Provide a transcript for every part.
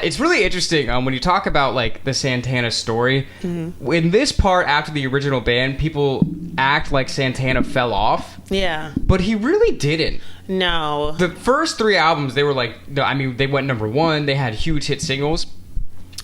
it's really interesting when you talk about like the Santana story. In this part, after the original band, people act like Santana fell off. Yeah. But he really didn't. No. The first 3 albums, they were like, I mean, they went number 1. They had huge hit singles.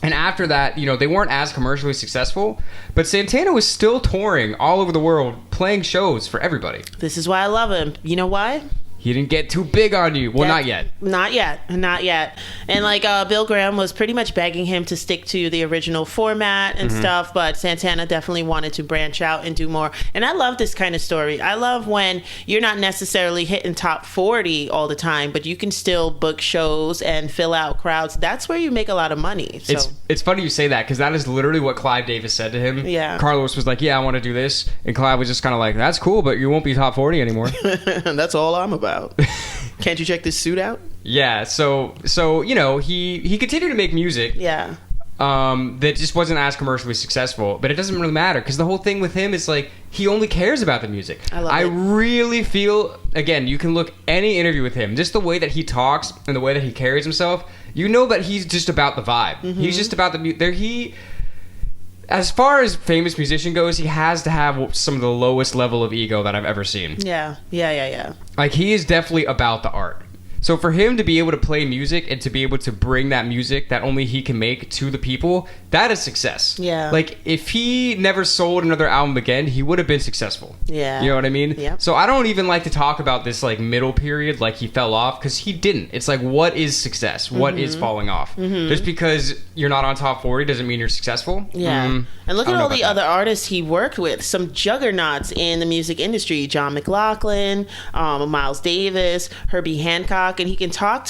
And after that, you know, they weren't as commercially successful, but Santana was still touring all over the world, playing shows for everybody. This is why I love him. You know why? He didn't get too big on you. Well, not yet. Not yet. And like Bill Graham was pretty much begging him to stick to the original format and stuff, but Santana definitely wanted to branch out and do more. And I love this kind of story. I love when you're not necessarily hitting top 40 all the time, but you can still book shows and fill out crowds. That's where you make a lot of money. So. It's funny you say that, because that is literally what Clive Davis said to him. Yeah. Carlos was like, yeah, I want to do this. And Clive was just kind of like, that's cool, but you won't be top 40 anymore. That's all I'm about. Can't you check this suit out? Yeah, so you know, he continued to make music. Yeah. That just wasn't as commercially successful, but it doesn't really matter, because the whole thing with him is like he only cares about the music. I really feel, again, you can look any interview with him, just the way that he talks and the way that he carries himself, you know that he's just about the vibe. He's just about the music. As far as famous musician goes, he has to have some of the lowest level of ego that I've ever seen. Yeah. Like, he is definitely about the art. So for him to be able to play music and to be able to bring that music that only he can make to the people, that is success. Yeah. Like, if he never sold another album again, he would have been successful. Yeah. You know what I mean? Yep. So I don't even like to talk about this, like, middle period, like he fell off, because he didn't. It's like, what is success? What is falling off? Just because you're not on top 40 doesn't mean you're successful. Yeah. And look at all the other artists he worked with. Some juggernauts in the music industry. John McLaughlin, Miles Davis, Herbie Hancock. And he can talk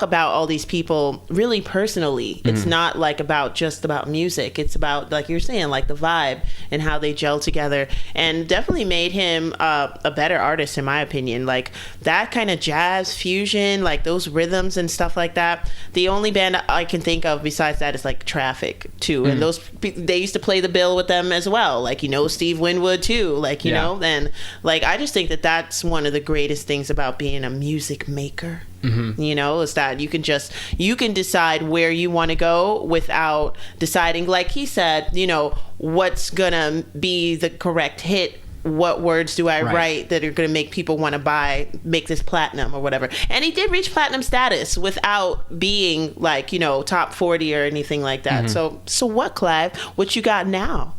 about all these people really personally. It's not like just about music. It's about, like you're saying, like the vibe and how they gel together, and definitely made him a better artist, in my opinion. Like that kind of jazz fusion, like those rhythms and stuff like that. The only band I can think of besides that is like Traffic too, and those they used to play the bill with them as well. Like, you know, Steve Winwood too. Like, you know, and like I just think that that's one of the greatest things about being a music maker. You know, is that you can decide where you want to go without deciding, like he said, you know, what's gonna be the correct hit. What words do I write that are going to make people want to make this platinum or whatever. And he did reach platinum status without being like, you know, top 40 or anything like that. So what, Clive? What you got now?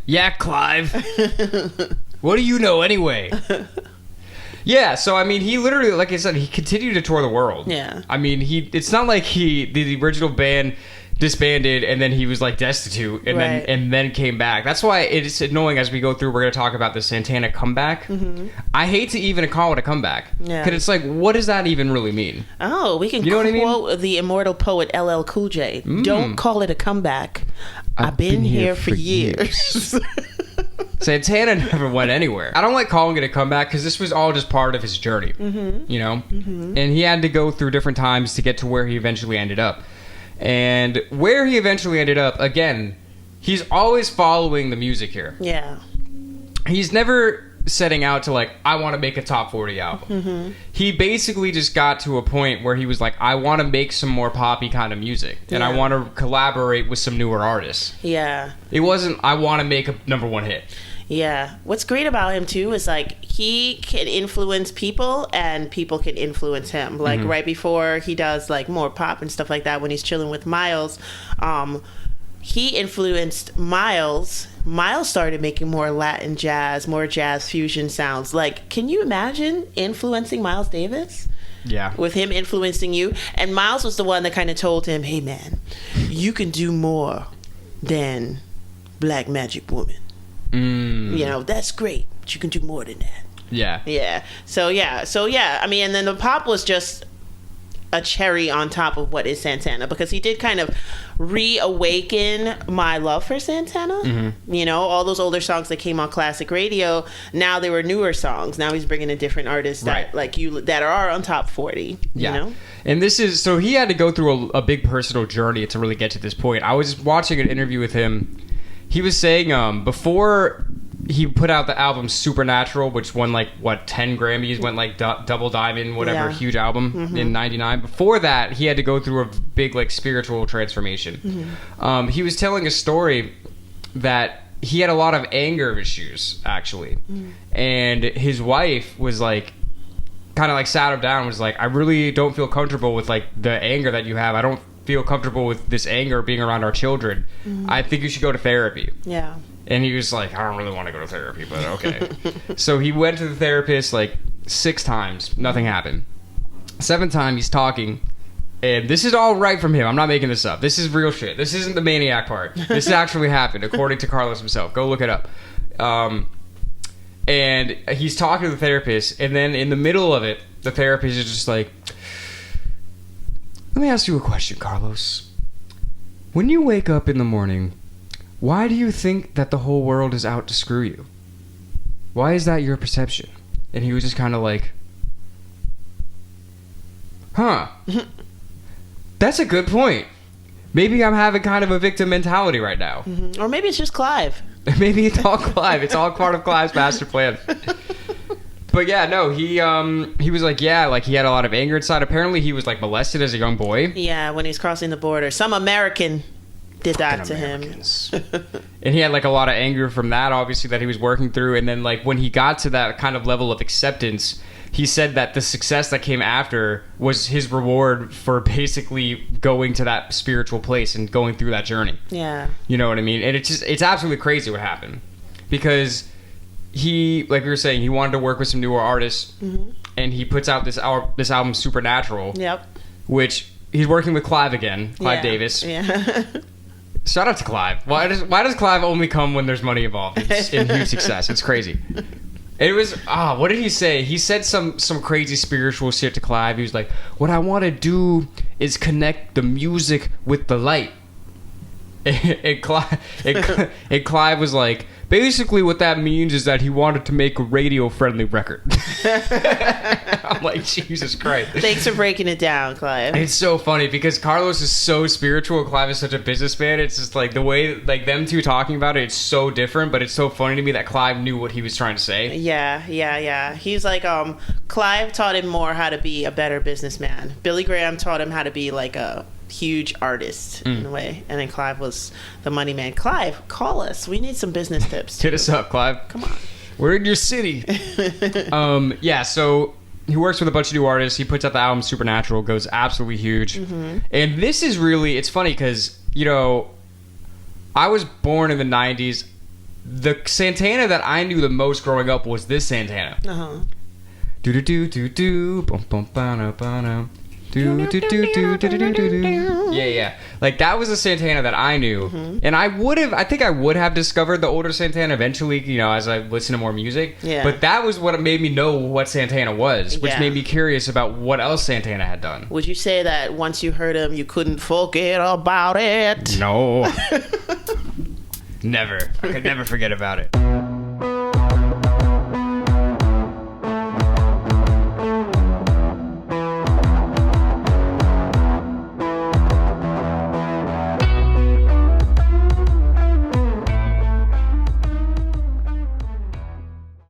Yeah, Clive. What do you know anyway? Yeah, so I mean, he literally, like I said, he continued to tour the world. Yeah. I mean, it's not like the original band disbanded and then he was like destitute and then came back. That's why it's annoying as we go through. We're going to talk about the Santana comeback. I hate to even call it a comeback, because it's like, what does that even really mean? Oh, we can quote the immortal poet LL Cool J. Don't call it a comeback. I've been here for years. Santana never went anywhere. I don't like calling it a comeback, because this was all just part of his journey, you know? And he had to go through different times to get to where he eventually ended up. And where he eventually ended up, again, he's always following the music here. Yeah. He's never setting out to, like, I want to make a top 40 album. He basically just got to a point where he was like, I want to make some more poppy kind of music. And I want to collaborate with some newer artists. Yeah. It wasn't, I want to make a #1 hit. Yeah. What's great about him too is like he can influence people and people can influence him. Like right before he does like more pop and stuff like that, when he's chilling with Miles, he influenced Miles. Miles started making more Latin jazz, more jazz fusion sounds. Like, can you imagine influencing Miles Davis? Yeah. With him influencing you. And Miles was the one that kind of told him, hey man, you can do more than Black Magic Woman. You know, that's great, but you can do more than that. Yeah. So I mean, and then the pop was just a cherry on top of what is Santana, because he did kind of reawaken my love for Santana. You know, all those older songs that came on classic radio, now they were newer songs. Now he's bringing in different artists that that are on top 40. You know? And this is, so he had to go through a big personal journey to really get to this point. I was watching an interview with him. He was saying before he put out the album Supernatural, which won like 10 Grammys, went like double diamond, whatever, huge album in '99. Before that, he had to go through a big like spiritual transformation. He was telling a story that he had a lot of anger issues actually, and his wife was like kind of like sat him down and was like, I really don't feel comfortable with like the anger that you have. I don't feel comfortable with this anger being around our children. I think you should go to therapy. Yeah. And he was like, I don't really want to go to therapy, but okay. So he went to the therapist like 6 times. Nothing happened. 7th time, he's talking. And this is all right from him. I'm not making this up. This is real shit. This isn't the maniac part. This actually happened, according to Carlos himself. Go look it up. And he's talking to the therapist. And then in the middle of it, the therapist is just like, let me ask you a question, Carlos. When you wake up in the morning, why do you think that the whole world is out to screw you? Why is that your perception? And he was just kind of like, huh. That's a good point. Maybe I'm having kind of a victim mentality right now. Or maybe it's just Clive. Maybe it's all Clive. It's all part of Clive's master plan. But yeah, no, he was like, yeah, like he had a lot of anger inside. Apparently he was like molested as a young boy. Yeah, when he was crossing the border. Some American did that to him. And he had like a lot of anger from that, obviously, that he was working through. And then like when he got to that kind of level of acceptance, he said that the success that came after was his reward for basically going to that spiritual place and going through that journey. Yeah. You know what I mean? And it's absolutely crazy what happened. Because he, like we were saying, he wanted to work with some newer artists. And he puts out this album Supernatural. Yep. Which he's working with Clive again, Clive Davis. Yeah. Shout out to Clive. Why does Clive only come when there's money involved? It's in huge success. It's crazy. It was what did he say? He said some crazy spiritual shit to Clive. He was like, "What I want to do is connect the music with the light." And Clive was like, basically what that means is that he wanted to make a radio-friendly record. I'm like, Jesus Christ. Thanks for breaking it down, Clive. It's so funny because Carlos is so spiritual and Clive is such a businessman. It's just like the way, like them two talking about it, it's so different, but it's so funny to me that Clive knew what he was trying to say. Yeah. He's like, Clive taught him more how to be a better businessman. Billy Graham taught him how to be like a huge artist in a way, and then Clive was the money man. Clive, call us. We need some business tips. Hit us up, Clive. Come on. We're in your city. Yeah, so he works with a bunch of new artists. He puts out the album Supernatural, goes absolutely huge. And this is really, it's funny because, you know, I was born in the 90s. The Santana that I knew the most growing up was this Santana. Do-do-do-do-do, bum-bum-ba-na-ba-na. Yeah. Like that was a Santana that I knew, and I think I would have discovered the older Santana eventually, you know, as I listened to more music. Yeah. But that was what made me know what Santana was, which made me curious about what else Santana had done. Would you say that once you heard him, you couldn't forget about it? No. Never. I could never forget about it.